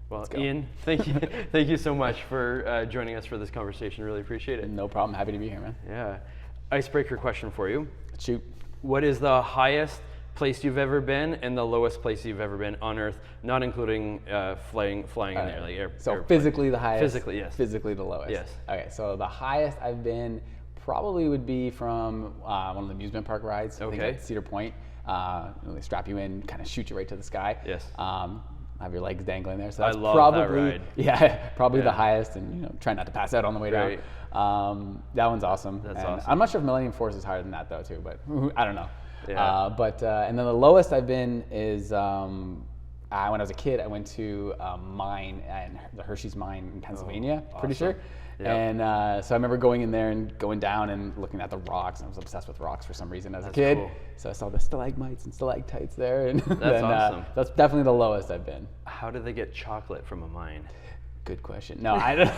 Well, Iain, thank you, thank you so much for joining us for this conversation. Really appreciate it. No problem. Happy to be here, man. Yeah. Icebreaker question for you. Shoot. What is the highest place you've ever been and the lowest place you've ever been on Earth, not including flying in the air? So physically the highest. Physically, yes. Physically the lowest. Yes. Okay. So the highest I've been probably would be from one of the amusement park rides. I think at Cedar Point. They strap you in, kind of shoot you right to the sky. Yes. Have your legs dangling there. So that's I love probably that ride. Yeah, probably the hiest, and try not to pass out on the way Right. down. That one's awesome. That's and awesome. I'm not sure if Millennium Force is higher than that though too, but I don't know. Yeah. And then the lowest I've been is when I was a kid. I went to a mine, the Hershey's mine in Pennsylvania. Pretty sure. Yep. And so I remember going in there and going down and looking at the rocks. And I was obsessed with rocks for some reason as a kid. Cool. So I saw the stalagmites and stalactites there. And That's awesome. That's definitely the lowest I've been. How do they get chocolate from a mine? Good question. No, I don't.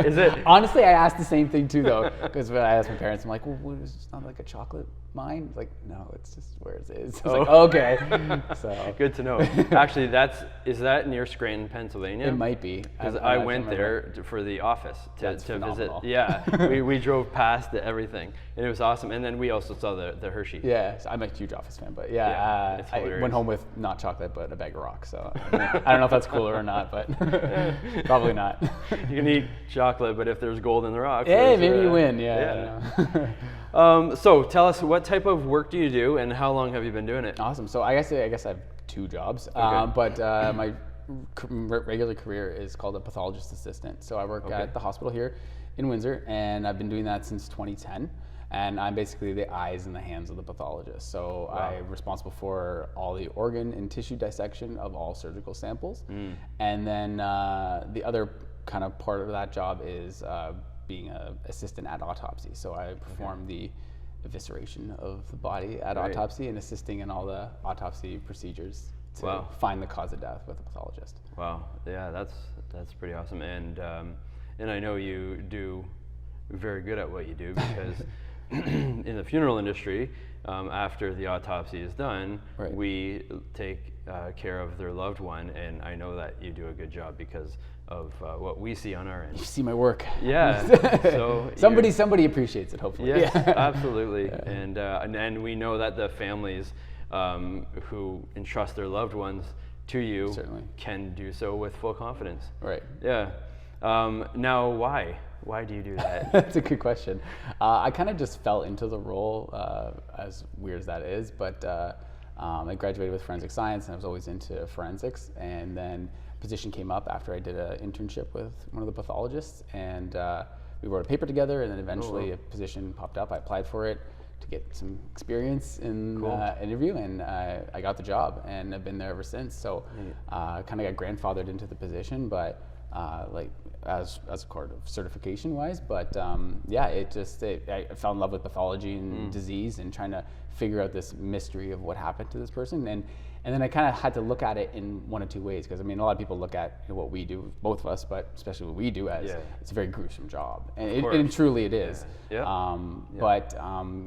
Is it? Honestly, I asked the same thing too, though, because when I asked my parents, I'm like, "Well, what, is it not like a chocolate mine?" It's like, no, it's just where it is. I was like, okay. So Good to know. Actually, is that near Scranton, Pennsylvania? it might be. Because I went there for the office to visit. Yeah, we drove past everything, and it was awesome. And then we also saw the Hershey. Yeah, so I'm a huge Office fan, but it's I hilarious. went home with not chocolate, but a bag of rocks. So I don't know if that's cooler or not, but probably not. You can eat chocolate, but if there's gold in the rocks, Hey, maybe you win. Yeah. So tell us, what type of work do you do, and how long have you been doing it? Awesome. So I guess I have 2 jobs, but my regular career is called a pathologist assistant. So I work at the hospital here in Windsor, and I've been doing that since 2010. And I'm basically the eyes and the hands of the pathologist. So I'm responsible for all the organ and tissue dissection of all surgical samples. And then the other kind of part of that job is being an assistant at autopsy. So I perform the evisceration of the body at autopsy and assisting in all the autopsy procedures to find the cause of death with a pathologist. Wow, yeah, that's pretty awesome. And I know you do very good at what you do, because in the funeral industry, after the autopsy is done, we take care of their loved one, and I know that you do a good job because of what we see on our end. You see my work. Yeah. So somebody appreciates it, hopefully. Yes, absolutely. And we know that the families who entrust their loved ones to you can do so with full confidence. Right. Yeah. Now, why? Why do you do that? That's a good question. I kind of just fell into the role, as weird as that is, but I graduated with forensic science, and I was always into forensics. And then a position came up after I did an internship with one of the pathologists, and we wrote a paper together, and then eventually a position popped up. I applied for it to get some experience in interview, and I got the job, and I've been there ever since. So kind of got grandfathered into the position, but as a part of certification wise, but I fell in love with pathology and disease and trying to figure out this mystery of what happened to this person, and then I kind of had to look at it in one of 2 ways, because I mean a lot of people look at what we do, both of us, but especially what we do, as it's a very gruesome job, and truly it is. But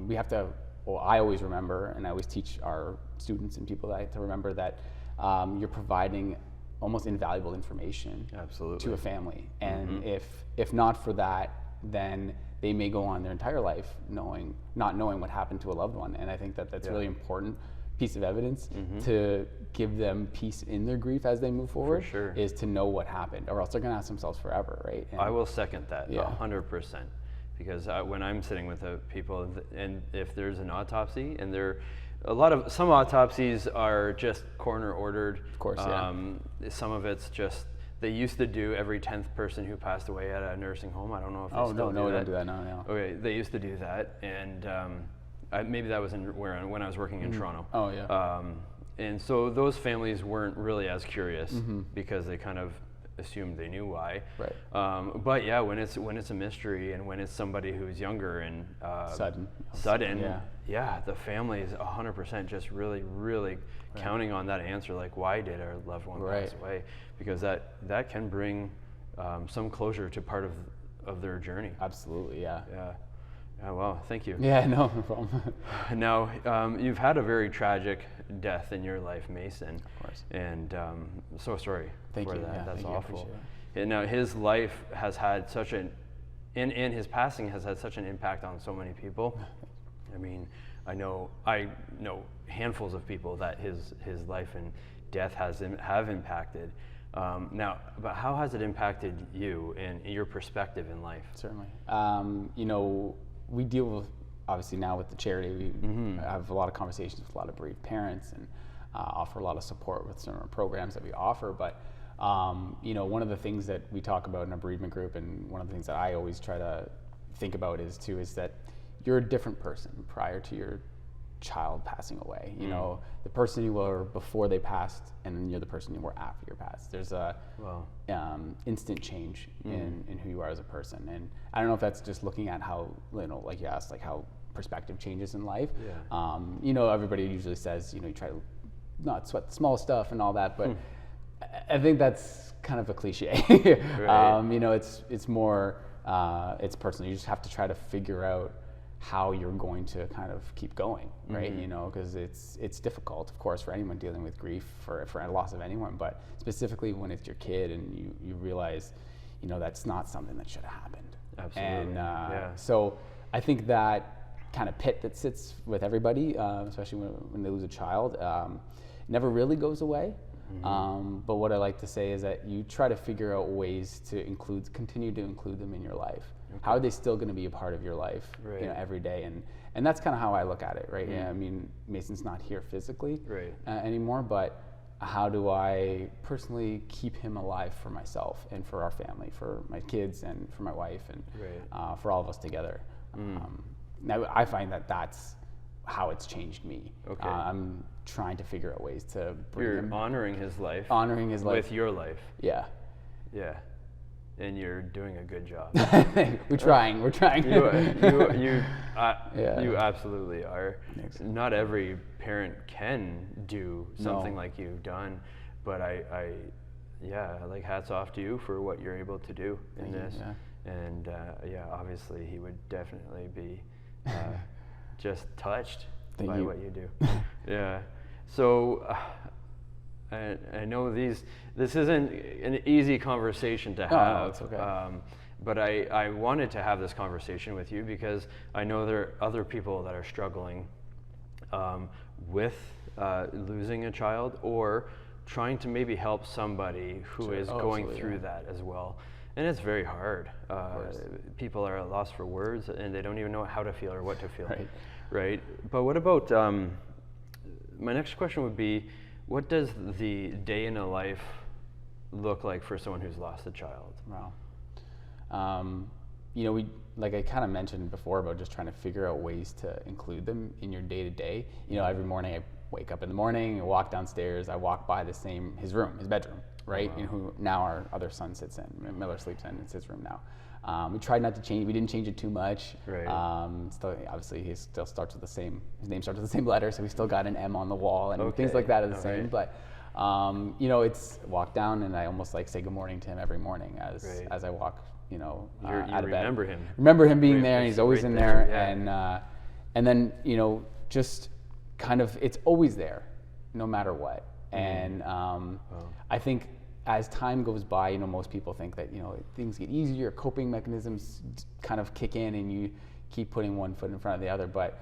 we have to. Well, I always remember, and I always teach our students and people to remember that you're providing almost invaluable information to a family, and if not for that, then they may go on their entire life not knowing what happened to a loved one. And I think that that's a really important piece of evidence to give them peace in their grief as they move forward. For sure. Is to know what happened, or else they're going to ask themselves forever, right? And I will second that 100%, because when I'm sitting with the people, and if there's an autopsy, and some autopsies are just coroner ordered. Of course, some of it's just, they used to do every 10th person who passed away at a nursing home. I don't know if they still do that. We don't do that now. No. Okay, they used to do that, and maybe that was when I was working in Toronto. Oh yeah. And so those families weren't really as curious, because they kind of assumed they knew why. Right. But yeah, when it's a mystery, and when it's somebody who's younger and sudden, the family is 100% just really counting on that answer, like, why did our loved one pass away? Because that can bring some closure to part of their journey. Absolutely, yeah. Yeah. Oh, wow, thank you. Yeah, no problem. Now, you've had a very tragic death in your life, Mason. Of course. And so sorry Thank for you. that. Yeah, That's thank you. I awful. appreciate And now his life has had such an, in his passing has had such an impact on so many people. I mean, I know handfuls of people that his life and death have impacted. Now, but how has it impacted you and your perspective in life? Certainly. You know, we deal with, obviously now with the charity, we have a lot of conversations with a lot of bereaved parents and offer a lot of support with some programs that we offer. But, you know, one of the things that we talk about in a bereavement group, and one of the things that I always try to think about is that you're a different person prior to your child passing away. You know, the person you were before they passed, and then you're the person you were after your passed. There's a instant change in who you are as a person. And I don't know if that's just looking at how, you know, like you asked, like how perspective changes in life. Yeah. You know, everybody usually says, you know, you try to not sweat the small stuff and all that, but I think that's kind of a cliche. Right. You know, it's more, it's personal. You just have to try to figure out how you're going to kind of keep going, right? You know, because it's difficult, of course, for anyone dealing with grief, for a loss of anyone, but specifically when it's your kid and you realize, you know, that's not something that should have happened. Absolutely. And so I think that kind of pit that sits with everybody, especially when they lose a child, never really goes away. But what I like to say is that you try to figure out ways to continue to include them in your life. Okay. How are they still going to be a part of your life, right, you know, every day? And that's kind of how I look at it, right? Yeah, I mean, Mason's not here physically anymore, but how do I personally keep him alive for myself and for our family, for my kids and for my wife and for all of us together? Now I find that that's how it's changed me. Okay. I'm trying to figure out ways to bring him, honoring his life with your life. Yeah. And you're doing a good job. We're trying. You absolutely are. Thanks. Not every parent can do something like you've done, but I like hats off to you for what you're able to do in this. And obviously he would definitely be just touched by what you do. Yeah. So I know this isn't an easy conversation to have. No, it's okay. But I wanted to have this conversation with you because I know there are other people that are struggling with losing a child or trying to maybe help somebody who is going through that as well. And it's very hard. People are at a loss for words and they don't even know how to feel or what to feel. Right? But what about, my next question would be, what does the day in a life look like for someone who's lost a child? Wow. You know, like I kind of mentioned before about just trying to figure out ways to include them in your day to day. You know, every morning I wake up in the morning, I walk downstairs, I walk by his bedroom, right? You know, who now our other son sits in, Miller sleeps in, it's his room now. We tried not to change. We didn't change it too much. Still, obviously, his name starts with the same letter, so we still got an M on the wall, and things like that are the same. But you know, it's walk down, and I almost like say good morning to him every morning as I walk. You know, out of bed. Remember him being there, and he's always in there. And then you know, just kind of it's always there, no matter what. And I think, as time goes by, you know, most people think that, you know, things get easier, coping mechanisms kind of kick in and you keep putting one foot in front of the other. But,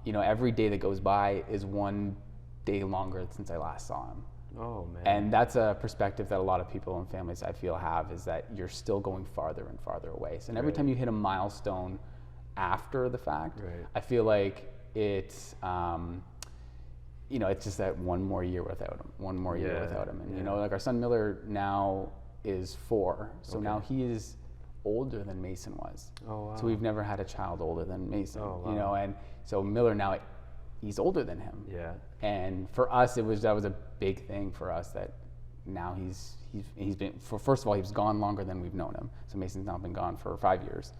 you know, every day that goes by is one day longer since I last saw him. Oh, man. And that's a perspective that a lot of people and families, I feel, have, is that you're still going farther and farther away. So every time you hit a milestone after the fact, I feel like it's, you know, it's just that one more year without him, And, you know, like our son Miller now is 4. So now he is older than Mason was. Oh, wow. So we've never had a child older than Mason, you know, and so Miller now, he's older than him. And for us, that was a big thing for us that now he's been, first of all, he's gone longer than we've known him. So Mason's now been gone for 5 years.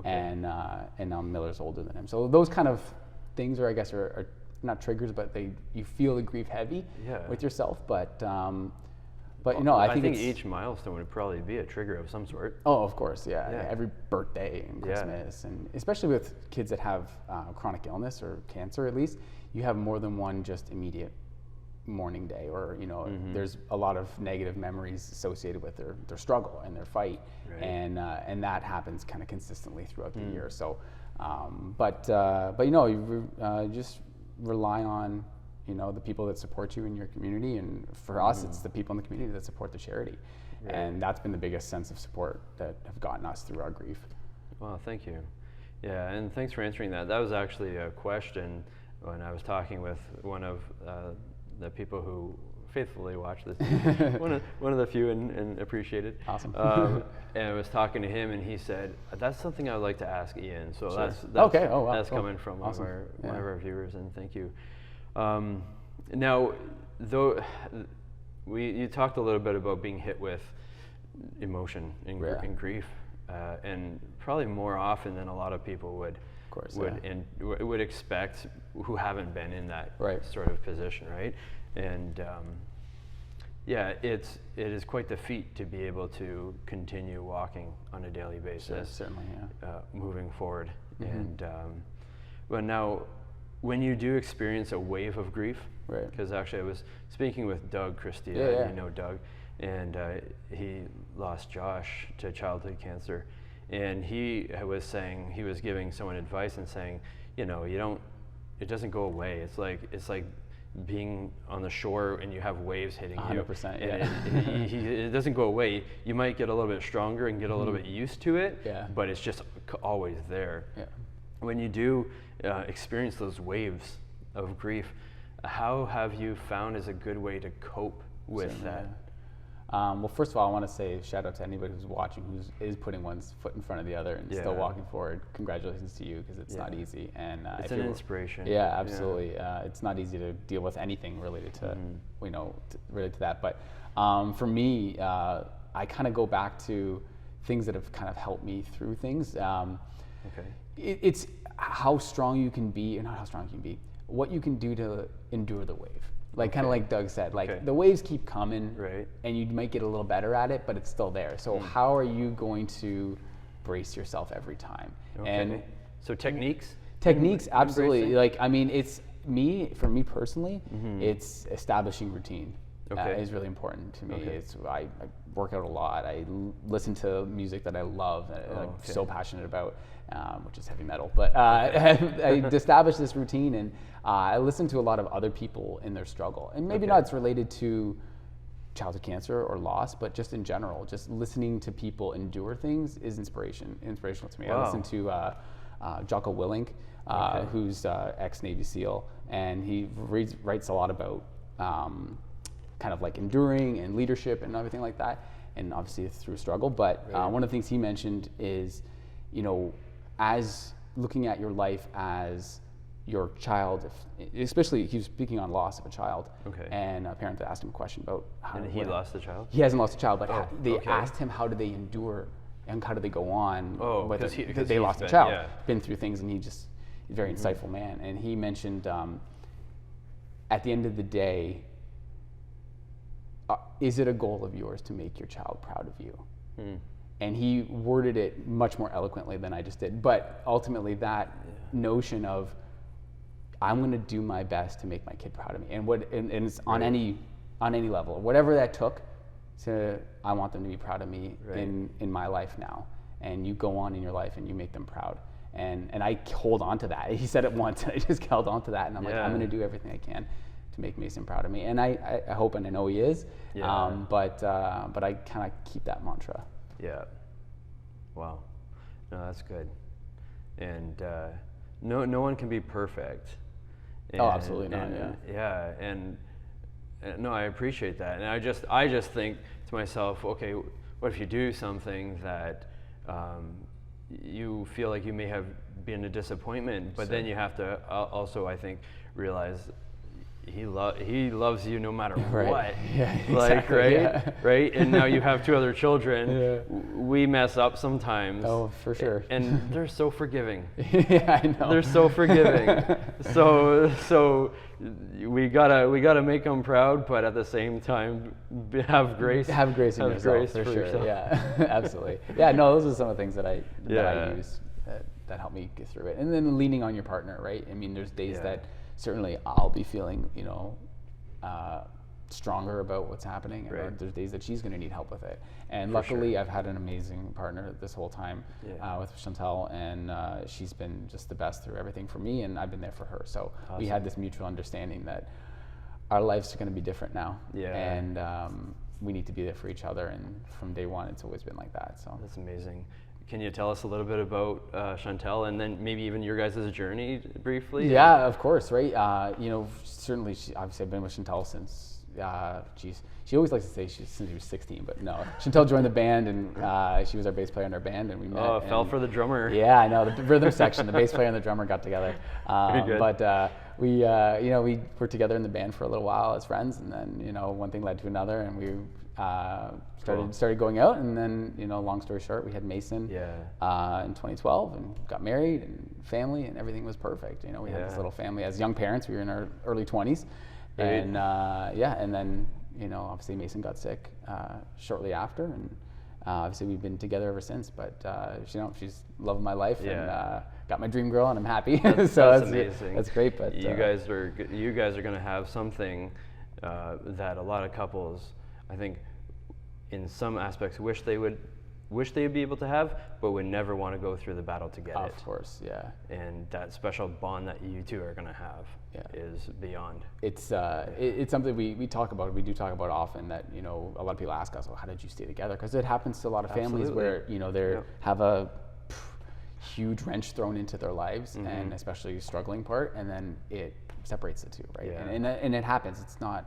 And now Miller's older than him. So those kind of things are not triggers, but you feel the grief heavy with yourself. But But you know, I think each milestone would probably be a trigger of some sort. Oh, of course, yeah. Every birthday and Christmas, and especially with kids that have chronic illness or cancer, at least, you have more than one just immediate mourning day, or you know, there's a lot of negative memories associated with their struggle and their fight, and that happens kind of consistently throughout the year. So, but you know, you just rely on, you know, the people that support you in your community, and for us, it's the people in the community that support the charity, and that's been the biggest sense of support that have gotten us through our grief. Well, thank you. Yeah, and thanks for answering that. That was actually a question when I was talking with one of the people who faithfully watch this, one of the few and appreciated. Awesome. And I was talking to him, and he said, "That's something I'd like to ask Iain." So that's okay. Oh, wow. That's coming from one of our viewers, and thank you. Now, though, you talked a little bit about being hit with emotion and grief, and probably more often than a lot of people would expect, who haven't been in that sort of position, right? And it is quite the feat to be able to continue walking on a daily basis, certainly, moving forward. And but now, when you do experience a wave of grief, because actually I was speaking with Doug Christia, you know Doug, and he lost Josh to childhood cancer, and he was saying, he was giving someone advice and saying, you know, it doesn't go away. It's like being on the shore and you have waves hitting 100%, you. And it doesn't go away. You might get a little bit stronger and get a little bit used to it, but it's just always there. When you do experience those waves of grief, how have you found is a good way to cope with that? Well, first of all, I want to say shout out to anybody who's watching, is putting one's foot in front of the other and still walking forward. Congratulations to you, because it's not easy. And it's an inspiration. Yeah, absolutely. It's not easy to deal with anything related to, related to that. But for me, I kind of go back to things that have kind of helped me through things. It's how strong you can be, and not how strong you can be, what you can do to endure the wave. Like kind of like Doug said, like the waves keep coming, and you might get a little better at it, but it's still there. So how are you going to brace yourself every time? And so techniques, absolutely. Like, I mean, for me personally, it's establishing routine. Is really important to me. I work out a lot. I listen to music that I love, that I'm so passionate about, which is heavy metal. But I established this routine, and I listen to a lot of other people in their struggle. And maybe not it's related to childhood cancer or loss, but just in general, just listening to people endure things is inspirational to me. I listen to Jocko Willink, who's ex-Navy SEAL, and he writes a lot about kind of like enduring and leadership and everything like that, and obviously it's through struggle. But one of the things he mentioned is, you know, as looking at your life as your child, especially he was speaking on loss of a child, and a parent asked him a question about how. And he lost the child? He hasn't lost a child, but they asked him how do they endure and how do they go on, because they lost a child, been through things, and he's a very insightful man. And he mentioned at the end of the day, is it a goal of yours to make your child proud of you? And he worded it much more eloquently than I just did. But ultimately, that notion of I'm going to do my best to make my kid proud of me, and it's on any level, whatever that took. I want them to be proud of me in my life now. And you go on in your life and you make them proud. And I hold on to that. He said it once, and I just held on to that. And I'm like, I'm going to do everything I can to make Mason proud of me. And I hope and I know he is. But I kind of keep that mantra. Yeah. Wow. No, that's good. And no one can be perfect. And, absolutely not. And no, I appreciate that. And I just think to myself, okay, what if you do something that you feel like you may have been a disappointment, but then you have to also, I think, realize he loves you no matter Right. what. Yeah, Like, exactly, right? yeah. Right? And now you have 2 other children. Yeah. We mess up sometimes. Oh, for sure. And they're so forgiving. Yeah, I know. They're so forgiving. So we gotta make them proud, but at the same time have grace. Have grace in yourself, grace for sure. yourself. Yeah, absolutely. Yeah, no, those are some of the things that I Yeah. use that help me get through it. And then leaning on your partner, right? I mean, there's days Yeah. that certainly I'll be feeling, stronger about what's happening, and Right. there's days that she's going to need help with it. And For luckily, sure. I've had an amazing partner this whole time with Chantal, and she's been just the best through everything for me, and I've been there for her. So we had this mutual understanding that our lives are going to be different now, and we need to be there for each other. And from day one, it's always been like that. So That's amazing. Can you tell us a little bit about Chantal, and then maybe even your guys' journey briefly? Yeah, of course, right? Certainly, obviously, I've been with Chantal since, she always likes to say since she was 16, but no. Chantal joined the band, and she was our bass player in our band, and we met. Oh, fell for the drummer. Yeah, I know, the rhythm section, the bass player and the drummer got together. Very good. But we were together in the band for a little while as friends, and then, one thing led to another, and we started going out, and then, long story short, we had Mason in 2012 and got married and family, and everything was perfect. We had this little family. As young parents, we were in our early 20s. Right. And and then, obviously Mason got sick shortly after, and obviously we've been together ever since. But she's love of my life, and got my dream girl, and I'm happy. That's amazing. That's great. But you guys are going to have something that a lot of couples, I think, in some aspects, wish they'd be able to have, but would never want to go through the battle to get it. Of course, yeah. And that special bond that you two are going to have is beyond. It's something we talk about. We do talk about often, that a lot of people ask us, well, how did you stay together? Because it happens to a lot of families where they have a huge wrench thrown into their lives, and especially struggling part, and then it separates the two, right? And it happens. It's not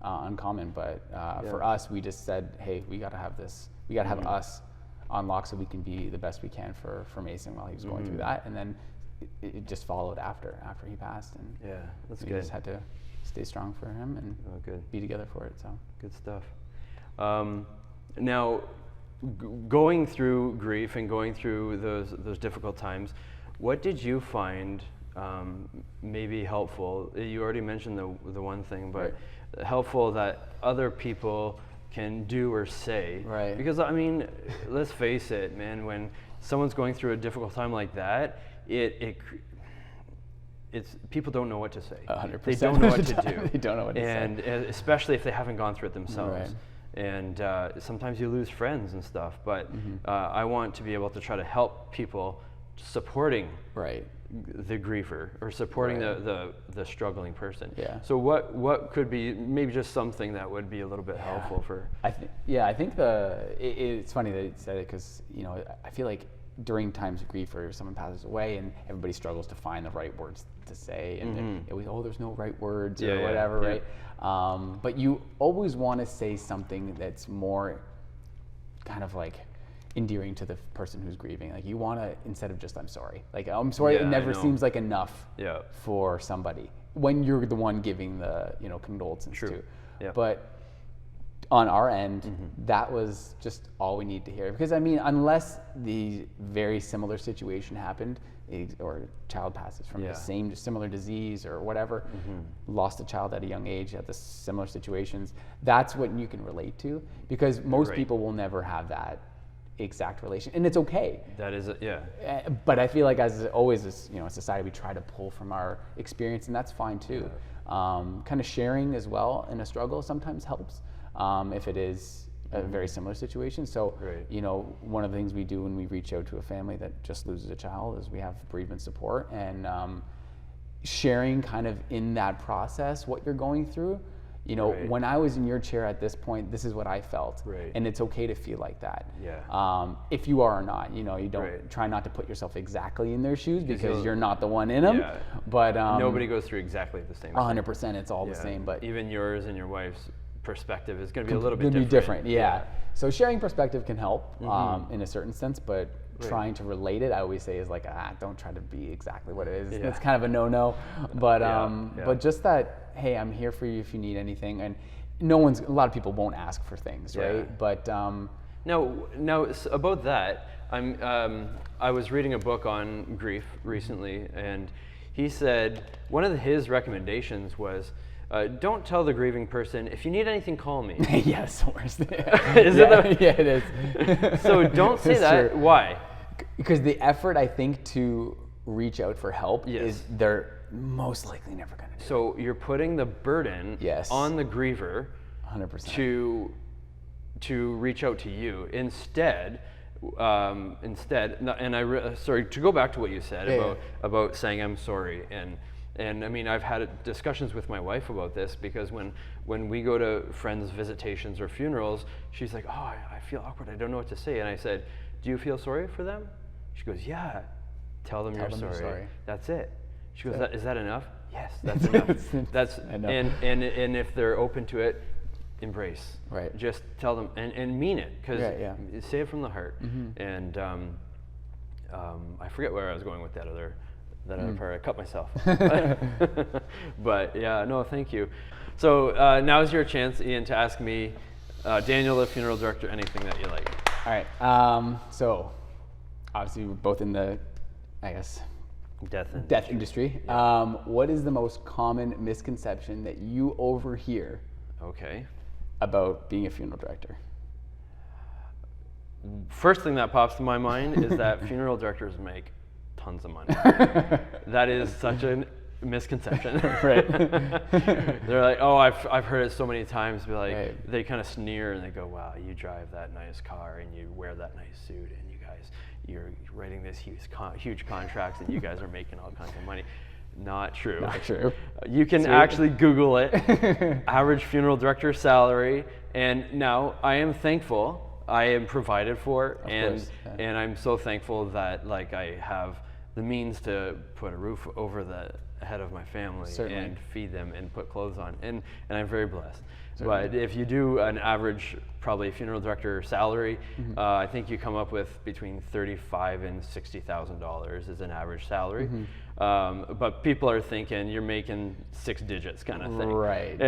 uncommon, but for us, we just said, hey, we got to have this. We got to have us on lock so we can be the best we can for Mason while he was going through that, and then it just followed after he passed, and that's we good. just had to stay strong for him and be together for it. So good stuff. Now, going through grief and going through those difficult times, what did you find maybe helpful? You already mentioned the one thing, but helpful that other people can do or say. Right. Because, I mean, let's face it, man, when someone's going through a difficult time like that, it's people don't know what to say. 100%. They don't know what to do. They don't know what to say. And especially if they haven't gone through it themselves. Right. And sometimes you lose friends and stuff, but I want to be able to try to help people supporting the griefer or supporting the struggling person. Yeah. So what could be maybe just something that would be a little bit helpful for? I think it's funny that you said it, because I feel like during times of grief where someone passes away and everybody struggles to find the right words to say, and it was, there's no right words or whatever, right? But you always want to say something that's more kind of like endearing to the person who's grieving. Like, you want to, instead of just I'm sorry, like I'm sorry, it never seems like enough for somebody when you're the one giving the condolences to. But on our end, that was just all we need to hear, because I mean, unless the very similar situation happened, or a child passes from the same similar disease or whatever, lost a child at a young age at the similar situations, that's what you can relate to, because most people will never have that exact relation, and it's okay. That is but I feel like, as always, as a society, we try to pull from our experience, and that's fine too. Kind of sharing as well in a struggle sometimes helps, if it is a very similar situation. So one of the things we do when we reach out to a family that just loses a child is we have bereavement support, and sharing kind of in that process what you're going through. When I was in your chair at this point, this is what I felt, and it's okay to feel like that. If you are or not, you don't try not to put yourself exactly in their shoes, because you're not the one in them. But nobody goes through exactly the same. 100%, it's all the same. But even yours and your wife's perspective is going to be a little bit different. Yeah. So sharing perspective can help in a certain sense, but trying to relate it, I always say is like, don't try to be exactly what it is. Yeah. It's kind of a no-no. But Yeah. but just that, hey, I'm here for you if you need anything. And a lot of people won't ask for things, right? Yeah. But Now about that, I was reading a book on grief recently, and he said one of his recommendations was, don't tell the grieving person, if you need anything, call me. yes, worse. Is it yeah, it is. So don't say that. True. Why? Because the effort, I think, to reach out for help Yes. is they're most likely never going to do. So you're putting the burden Yes. on the griever 100%. to reach out to you instead. Sorry, to go back to what you said about saying I'm sorry, and I mean, I've had discussions with my wife about this, because when we go to friends' visitations or funerals, she's like, oh, I feel awkward, I don't know what to say. And I said, do you feel sorry for them? She goes, yeah. Tell them you're sorry. That's it. She goes, is that enough? Yes, that's enough. That's and if they're open to it, embrace. Right. Just tell them and mean it, because say it from the heart. And I forget where I was going with that other part. I cut myself. But yeah, no, thank you. So now's your chance, Iain, to ask me, Daniel, the funeral director, anything that you like. All right. So obviously we're both in the, I guess, death industry. Yeah. What is the most common misconception that you overhear about being a funeral director? First thing that pops to my mind is that funeral directors make tons of money. That is such a misconception. Right. They're like, oh, I've heard it so many times. Be like, they kind of sneer and they go, wow, you drive that nice car and you wear that nice suit, and you're writing this huge contracts, and you guys are making all kinds of money. Not true. Not true. You can actually Google it. Average funeral director salary. And now I am thankful. I am provided for, and I'm so thankful that like I have the means to put a roof over the head of my family and feed them and put clothes on, and I'm very blessed. But if you do an average, probably funeral director salary, I think you come up with between $35,000 and $60,000 is an average salary. But people are thinking you're making 6 digits kind of thing, right?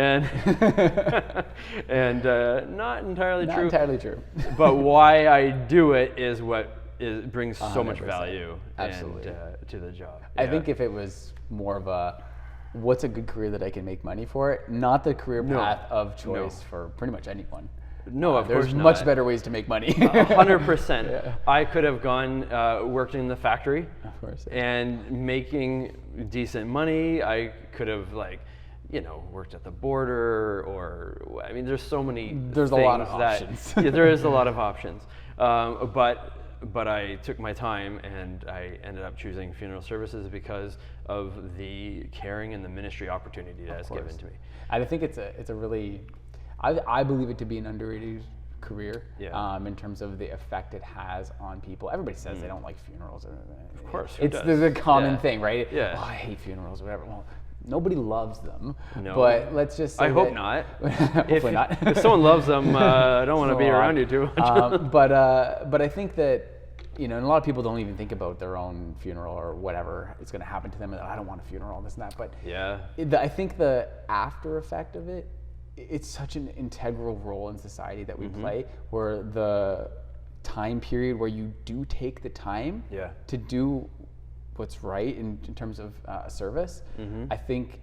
And not entirely true. Not entirely true. But why I do it is what brings so 100%. much value Absolutely. to the job. I think if it was more of a, what's a good career that I can make money for it, not the career path of choice for pretty much anyone. No, of course there's not. much better ways to make money. 100%. Yeah. I could have gone worked in the factory, of course, and making decent money. I could have worked at the border, or I mean, there's so many. There's a lot of options. There is a lot of options. But I took my time, and I ended up choosing funeral services because of the caring and the ministry opportunity that's given to me. I think it's a really, I believe it to be an underrated career in terms of the effect it has on people. Everybody says they don't like funerals. Of course, there's a common thing, right? Yeah. Oh, I hate funerals, or whatever. Well, nobody loves them. No. But let's just say I hope not. Hopefully not. If someone loves them, I don't want to be around you too much. But I think that, and a lot of people don't even think about their own funeral or whatever is going to happen to them. And I don't want a funeral, this and that. But I think the after effect of it, it's such an integral role in society that we play, where the time period where you do take the time to do what's right in terms of service, I think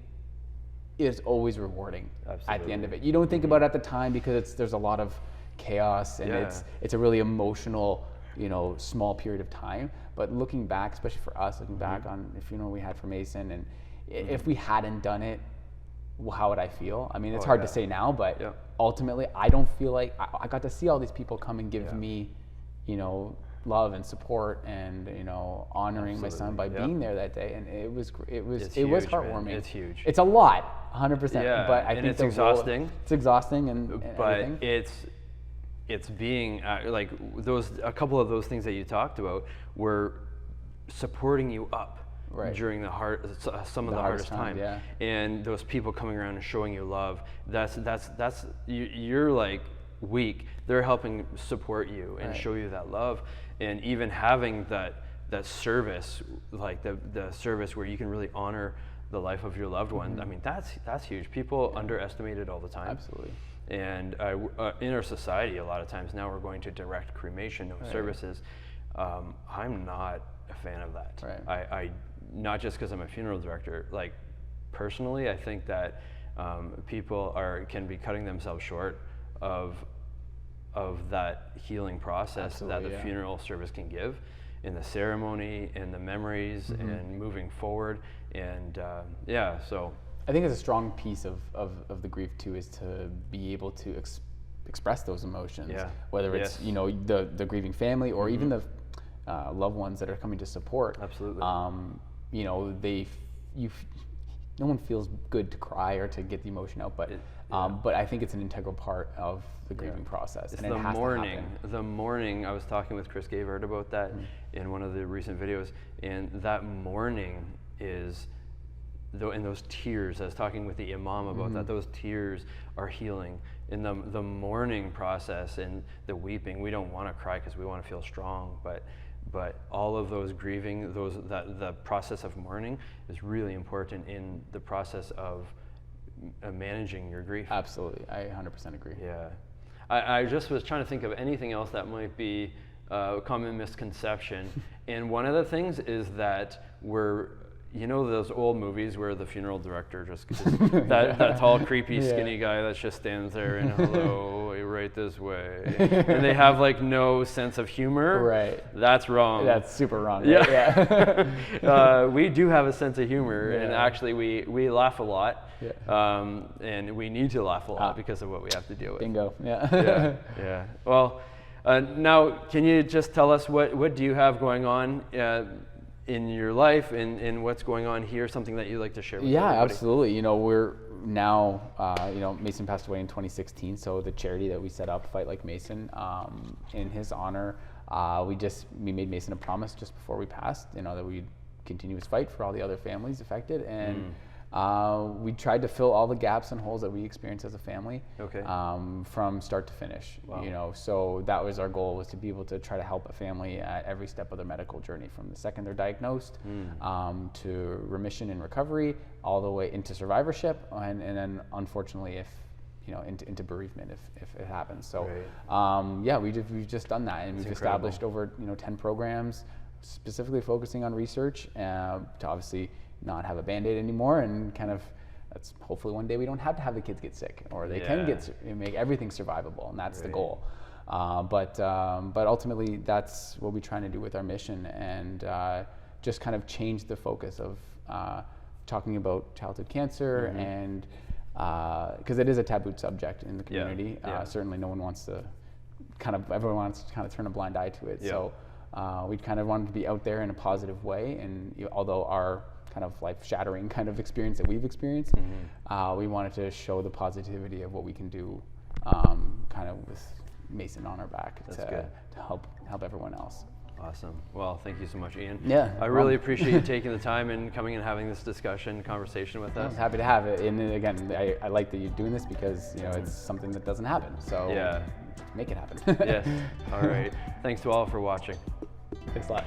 is always rewarding at the end of it. You don't think about it at the time because there's a lot of chaos, and it's a really emotional, small period of time. But looking back, especially for us, looking back on the funeral we had for Mason, and if we hadn't done it, how would I feel? I mean, it's hard to say now, but ultimately, I don't feel like I got to see all these people come and give me, love and support, and honoring my son by being there that day, and it was heartwarming. Man. It's huge. It's a lot, 100%. Yeah, but I and think it's exhausting. It's exhausting, and but everything. it's being like a couple of those things that you talked about were supporting you up during some of the hardest time. And those people coming around and showing you love, that's you're like weak, they're helping support you and show you that love, and even having that service, like the service where you can really honor the life of your loved one. I mean, that's huge. People underestimate it all the time. Absolutely. And in our society, a lot of times now we're going to direct cremation, no services. I'm not a fan of that. I not just because I'm a funeral director. Like personally, I think that people can be cutting themselves short of that healing process that the funeral service can give, in the ceremony and the memories and moving forward. And so I think it's a strong piece of the grief too, is to be able to express those emotions, whether it's the grieving family or even the loved ones that are coming to support. Absolutely. No one feels good to cry or to get the emotion out, but I think it's an integral part of the grieving process. It's and the it has mourning. to happen. The mourning. I was talking with Chris Gavert about that in one of the recent videos, and that mourning is, and those tears. I was talking with the imam about that. Those tears are healing. In the mourning process and the weeping, we don't want to cry because we want to feel strong, but all of those grieving, the process of mourning is really important in the process of managing your grief. Absolutely, I 100% agree. Yeah, I just was trying to think of anything else that might be a common misconception, and one of the things is that those old movies where the funeral director just that tall, creepy, skinny guy that just stands there and hello, right this way, and they have like no sense of humor. Right. That's wrong. That's super wrong. Right? Yeah. We do have a sense of humor, and actually we laugh a lot, and we need to laugh a lot because of what we have to deal with. Bingo. Yeah. Yeah. Well, now can you just tell us what do you have going on in your life and what's going on here, something that you'd like to share with everybody? Absolutely. We're now, Mason passed away in 2016, so the charity that we set up, Fight Like Mason, in his honor, we made Mason a promise just before we passed, that we'd continue his fight for all the other families affected, and we tried to fill all the gaps and holes that we experienced as a family, from start to finish. Wow. So that was our goal, was to be able to try to help a family at every step of their medical journey, from the second they're diagnosed to remission and recovery, all the way into survivorship, and then unfortunately into bereavement if it happens. So we've just done that, and we've established over 10 programs specifically focusing on research to obviously not have a Band-Aid anymore, and that's hopefully one day we don't have to have the kids get sick, or they can make everything survivable, and that's the goal. But ultimately that's what we're trying to do with our mission, and just kind of change the focus of talking about childhood cancer, and because it is a taboo subject in the community. Certainly no one wants to everyone wants to turn a blind eye to it. So we kind of wanted to be out there in a positive way, and although our kind of life-shattering kind of experience that we've experienced, we wanted to show the positivity of what we can do, kind of with Mason on our back to help everyone else. Awesome. Well, thank you so much, Iain. Yeah. I really appreciate you taking the time and coming and having this conversation with us. I'm happy to have it. And again, I like that you're doing this because it's something that doesn't happen. So make it happen. Yes. All right. Thanks to all for watching. Thanks a lot.